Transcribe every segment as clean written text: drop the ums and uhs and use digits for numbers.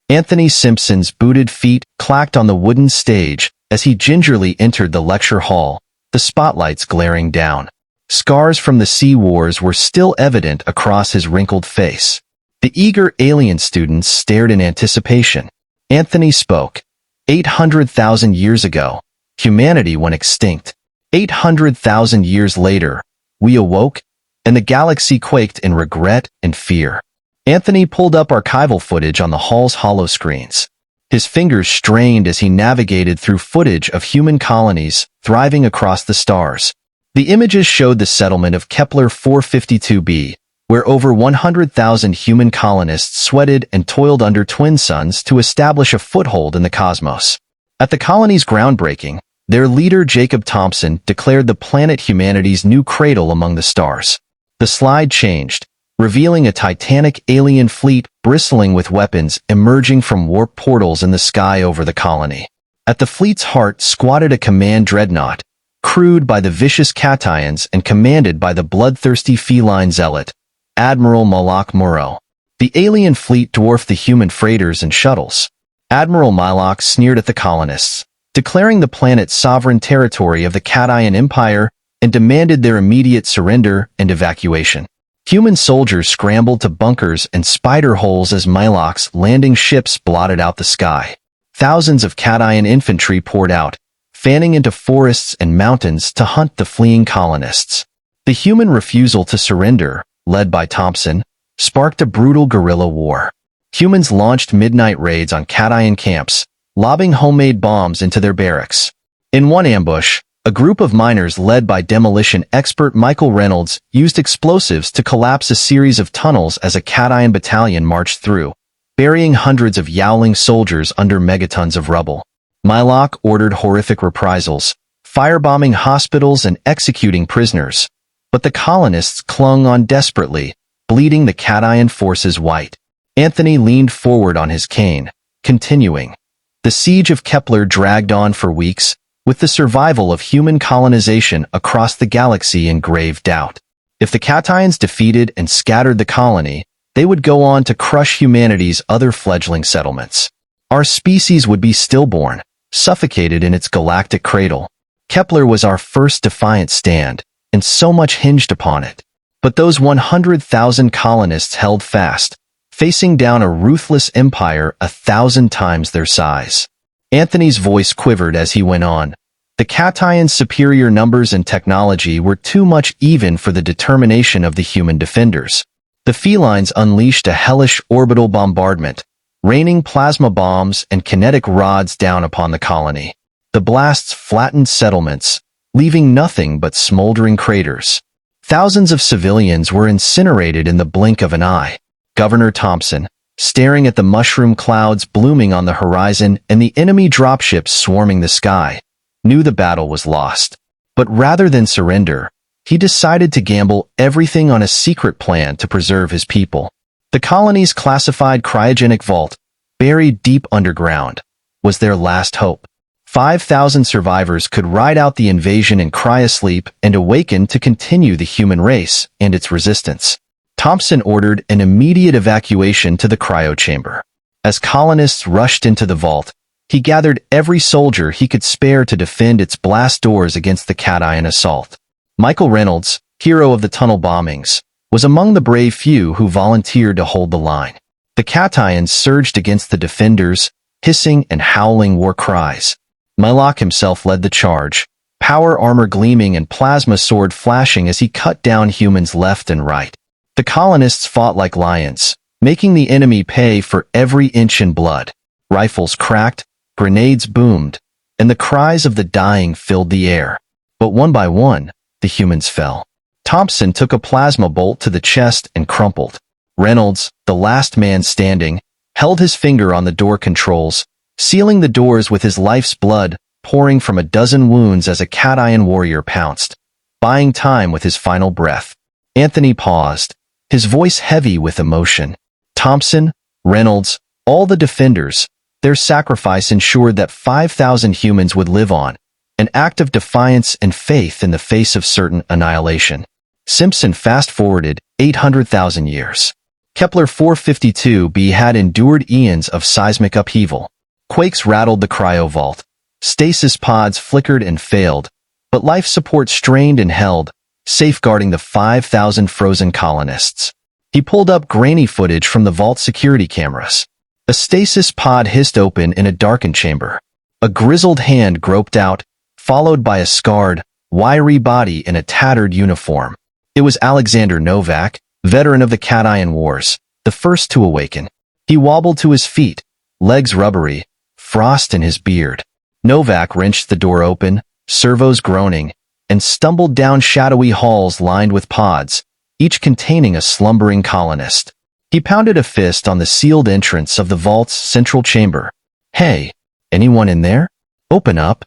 Anthony Simpson's booted feet clacked on the wooden stage as he gingerly entered the lecture hall, the spotlights glaring down. Scars from the sea wars were still evident across his wrinkled face. The eager alien students stared in anticipation. Anthony spoke. 800,000 years ago, humanity went extinct. 800,000 years later, we awoke, and the galaxy quaked in regret and fear. Anthony pulled up archival footage on the hall's hollow screens. His fingers strained as he navigated through footage of human colonies thriving across the stars. The images showed the settlement of Kepler 452b, where over 100,000 human colonists sweated and toiled under twin suns to establish a foothold in the cosmos. At the colony's groundbreaking, their leader Jacob Thompson declared the planet humanity's new cradle among the stars. The slide changed, revealing a titanic alien fleet bristling with weapons emerging from warp portals in the sky over the colony. At the fleet's heart squatted a command dreadnought, crewed by the vicious Cations and commanded by the bloodthirsty feline zealot, Admiral Malak Muro. The alien fleet dwarfed the human freighters and shuttles. Admiral Malak sneered at the colonists, declaring the planet sovereign territory of the Cation Empire and demanded their immediate surrender and evacuation. Human soldiers scrambled to bunkers and spider holes as Malak's landing ships blotted out the sky. Thousands of Cation infantry poured out, fanning into forests and mountains to hunt the fleeing colonists. The human refusal to surrender, led by Thompson, sparked a brutal guerrilla war. Humans launched midnight raids on Cation camps, lobbing homemade bombs into their barracks. In one ambush, a group of miners led by demolition expert Michael Reynolds used explosives to collapse a series of tunnels as a Cation battalion marched through, burying hundreds of Yowling soldiers under megatons of rubble. Malak ordered horrific reprisals, firebombing hospitals and executing prisoners. But the colonists clung on desperately, bleeding the Cation forces white. Anthony leaned forward on his cane, continuing. The siege of Kepler dragged on for weeks, with the survival of human colonization across the galaxy in grave doubt. If the Cations defeated and scattered the colony, they would go on to crush humanity's other fledgling settlements. Our species would be stillborn, suffocated in its galactic cradle. Kepler was our first defiant stand, and so much hinged upon it. But those 100,000 colonists held fast, facing down a ruthless empire 1,000 times their size. Anthony's voice quivered as he went on. The Cations' superior numbers and technology were too much even for the determination of the human defenders. The felines unleashed a hellish orbital bombardment, raining plasma bombs and kinetic rods down upon the colony. The blasts flattened settlements, leaving nothing but smoldering craters. Thousands of civilians were incinerated in the blink of an eye. Governor Thompson, staring at the mushroom clouds blooming on the horizon and the enemy dropships swarming the sky, knew the battle was lost. But rather than surrender, he decided to gamble everything on a secret plan to preserve his people. The colony's classified cryogenic vault, buried deep underground, was their last hope. 5,000 survivors could ride out the invasion in cryosleep and awaken to continue the human race and its resistance. Thompson ordered an immediate evacuation to the cryochamber. As colonists rushed into the vault, he gathered every soldier he could spare to defend its blast doors against the Cation assault. Michael Reynolds, hero of the tunnel bombings, was among the brave few who volunteered to hold the line. The Cations surged against the defenders, hissing and howling war cries. Malak himself led the charge, power armor gleaming and plasma sword flashing as he cut down humans left and right. The colonists fought like lions, making the enemy pay for every inch in blood. Rifles cracked, grenades boomed, and the cries of the dying filled the air. But one by one, the humans fell. Thompson took a plasma bolt to the chest and crumpled. Reynolds, the last man standing, held his finger on the door controls, sealing the doors with his life's blood pouring from a dozen wounds as a Cation warrior pounced, buying time with his final breath. Anthony paused, his voice heavy with emotion. Thompson, Reynolds, all the defenders, their sacrifice ensured that 5,000 humans would live on, an act of defiance and faith in the face of certain annihilation. Simpson fast-forwarded 800,000 years. Kepler 452b had endured eons of seismic upheaval. Quakes rattled the cryovault. Stasis pods flickered and failed, but life support strained and held, safeguarding the 5,000 frozen colonists. He pulled up grainy footage from the vault security cameras. A stasis pod hissed open in a darkened chamber. A grizzled hand groped out, followed by a scarred, wiry body in a tattered uniform. It was Alexander Novak, veteran of the Cation Wars, the first to awaken. He wobbled to his feet, legs rubbery, frost in his beard. Novak wrenched the door open, servos groaning, and stumbled down shadowy halls lined with pods, each containing a slumbering colonist. He pounded a fist on the sealed entrance of the vault's central chamber. "Hey, anyone in there? Open up."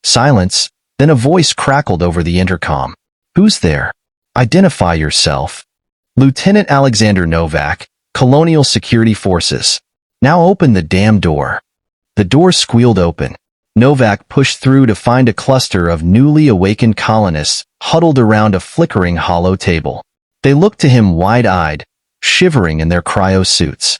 Silence, then a voice crackled over the intercom. "Who's there? Identify yourself." "Lieutenant Alexander Novak, Colonial Security Forces. Now open the damn door." The door squealed open. Novak pushed through to find a cluster of newly awakened colonists huddled around a flickering hollow table. They looked to him wide-eyed, shivering in their cryo suits.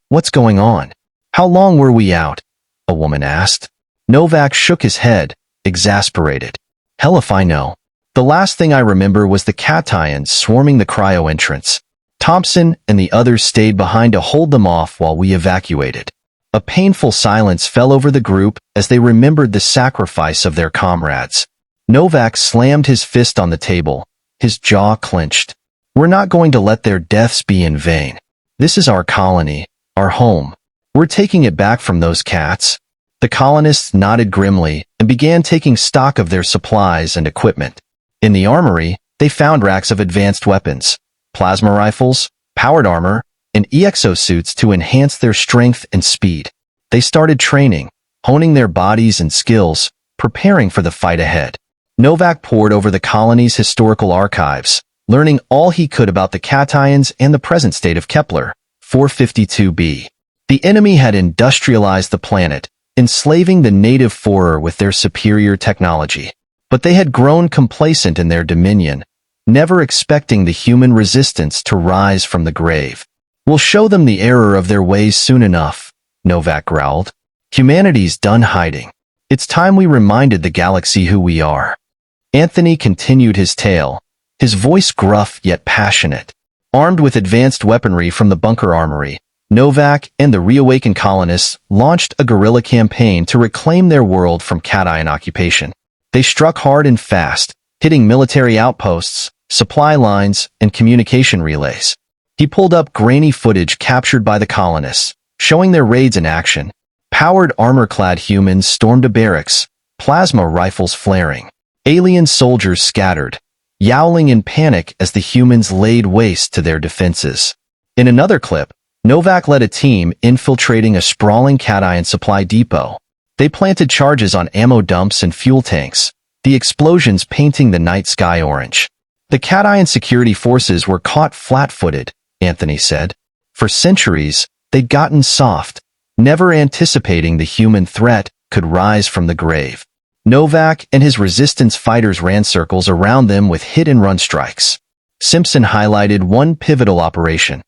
What's going on? How long were we out?" a woman asked. Novak shook his head, exasperated. "Hell if I know. The last thing I remember was the cations swarming the cryo entrance. Thompson and the others stayed behind to hold them off while we evacuated." A painful silence fell over the group as they remembered the sacrifice of their comrades. Novak slammed his fist on the table, his jaw clenched. "We're not going to let their deaths be in vain. This is our colony, our home. We're taking it back from those cats." The colonists nodded grimly and began taking stock of their supplies and equipment. In the armory, they found racks of advanced weapons, plasma rifles, powered armor, and exosuits to enhance their strength and speed. They started training, honing their bodies and skills, preparing for the fight ahead. Novak pored over the colony's historical archives, learning all he could about the cations and the present state of Kepler 452b. The enemy had industrialized the planet, enslaving the native Forer with their superior technology. But they had grown complacent in their dominion, never expecting the human resistance to rise from the grave. "We'll show them the error of their ways soon enough," Novak growled. "Humanity's done hiding. It's time we reminded the galaxy who we are." Anthony continued his tale, his voice gruff yet passionate. Armed with advanced weaponry from the bunker armory, Novak and the reawakened colonists launched a guerrilla campaign to reclaim their world from cation occupation. They struck hard and fast, hitting military outposts, supply lines, and communication relays. He pulled up grainy footage captured by the colonists, showing their raids in action. Powered armor-clad humans stormed a barracks, plasma rifles flaring. Alien soldiers scattered, yowling in panic as the humans laid waste to their defenses. In another clip, Novak led a team infiltrating a sprawling cation supply depot. They planted charges on ammo dumps and fuel tanks, the explosions painting the night sky orange. The cation security forces were caught flat-footed, Anthony said. For centuries, they'd gotten soft, never anticipating the human threat could rise from the grave. Novak and his resistance fighters ran circles around them with hit-and-run strikes. Simpson highlighted one pivotal operation,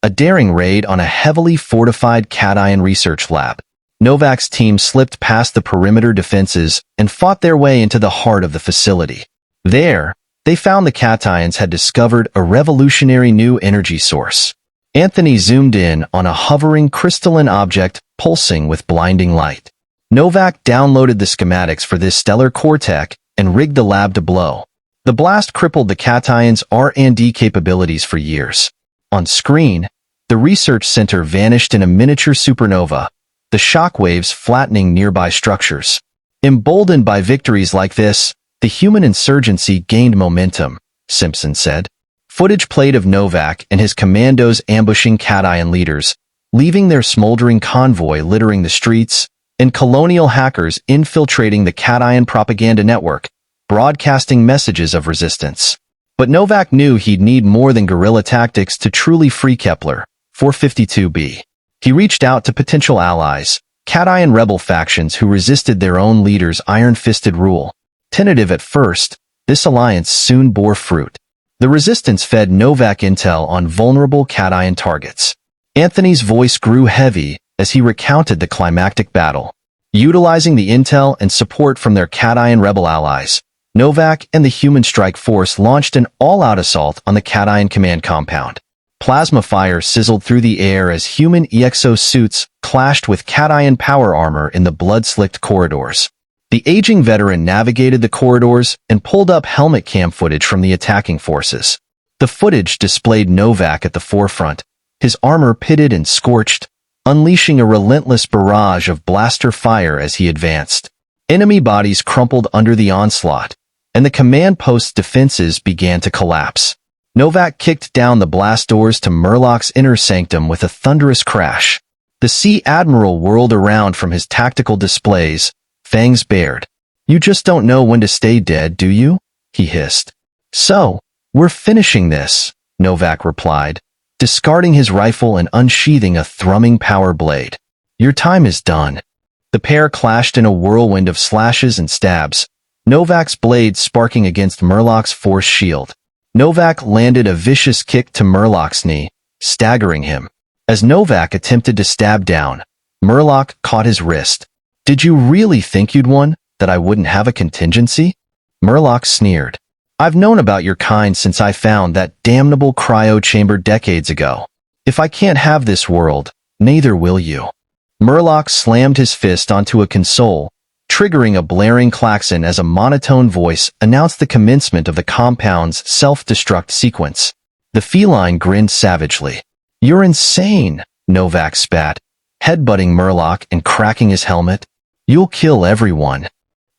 a daring raid on a heavily fortified cation research lab. Novak's team slipped past the perimeter defenses and fought their way into the heart of the facility. There, they found the cations had discovered a revolutionary new energy source. Anthony zoomed in on a hovering crystalline object pulsing with blinding light. Novak downloaded the schematics for this stellar core tech and rigged the lab to blow. The blast crippled the cations' R&D capabilities for years. On screen, the research center vanished in a miniature supernova, the shockwaves flattening nearby structures. Emboldened by victories like this, the human insurgency gained momentum, Simpson said. Footage played of Novak and his commandos ambushing cation leaders, leaving their smoldering convoy littering the streets, and colonial hackers infiltrating the cation propaganda network, broadcasting messages of resistance. But Novak knew he'd need more than guerrilla tactics to truly free Kepler 452b. He reached out to potential allies, cation rebel factions who resisted their own leaders' iron-fisted rule. Tentative at first, this alliance soon bore fruit. The Resistance fed Novak intel on vulnerable cation targets. Anthony's voice grew heavy as he recounted the climactic battle. Utilizing the intel and support from their cation rebel allies, Novak and the Human Strike Force launched an all-out assault on the cation command compound. Plasma fire sizzled through the air as human EXO suits clashed with cation power armor in the blood-slicked corridors. The aging veteran navigated the corridors and pulled up helmet cam footage from the attacking forces. The footage displayed Novak at the forefront, his armor pitted and scorched, unleashing a relentless barrage of blaster fire as he advanced. Enemy bodies crumpled under the onslaught, and the command post's defenses began to collapse. Novak kicked down the blast doors to Murlock's inner sanctum with a thunderous crash. The Sea Admiral whirled around from his tactical displays, fangs bared. "You just don't know when to stay dead, do you?" he hissed. "So, we're finishing this," Novak replied, discarding his rifle and unsheathing a thrumming power blade. "Your time is done." The pair clashed in a whirlwind of slashes and stabs, Novak's blade sparking against Murlock's force shield. Novak landed a vicious kick to Murlock's knee, staggering him. As Novak attempted to stab down, Murlock caught his wrist. "Did you really think you'd won, that I wouldn't have a contingency?" Murlock sneered. "I've known about your kind since I found that damnable cryo chamber decades ago. If I can't have this world, neither will you." Murlock slammed his fist onto a console, triggering a blaring klaxon as a monotone voice announced the commencement of the compound's self-destruct sequence. The feline grinned savagely. "You're insane," Novak spat, headbutting Murlock and cracking his helmet. "You'll kill everyone."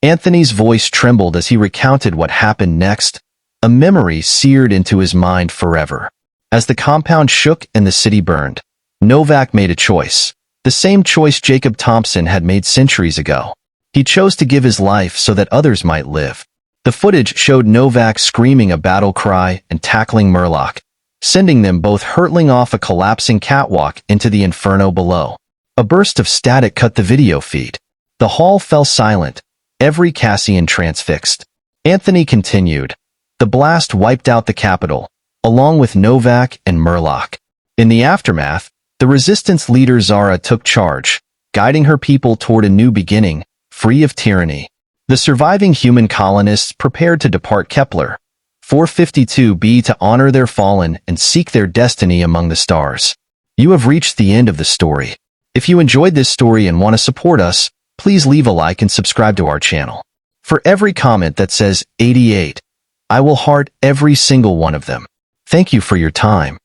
Anthony's voice trembled as he recounted what happened next, a memory seared into his mind forever. As the compound shook and the city burned, Novak made a choice, the same choice Jacob Thompson had made centuries ago. He chose to give his life so that others might live. The footage showed Novak screaming a battle cry and tackling Murlock, sending them both hurtling off a collapsing catwalk into the inferno below. A burst of static cut the video feed. The hall fell silent, every Cassian transfixed. Anthony continued. The blast wiped out the capital, along with Novak and Murlock. In the aftermath, the resistance leader Zara took charge, guiding her people toward a new beginning, free of tyranny. The surviving human colonists prepared to depart Kepler 452b to honor their fallen and seek their destiny among the stars. You have reached the end of the story. If you enjoyed this story and want to support us, please leave a like and subscribe to our channel. For every comment that says 88, I will heart every single one of them. Thank you for your time.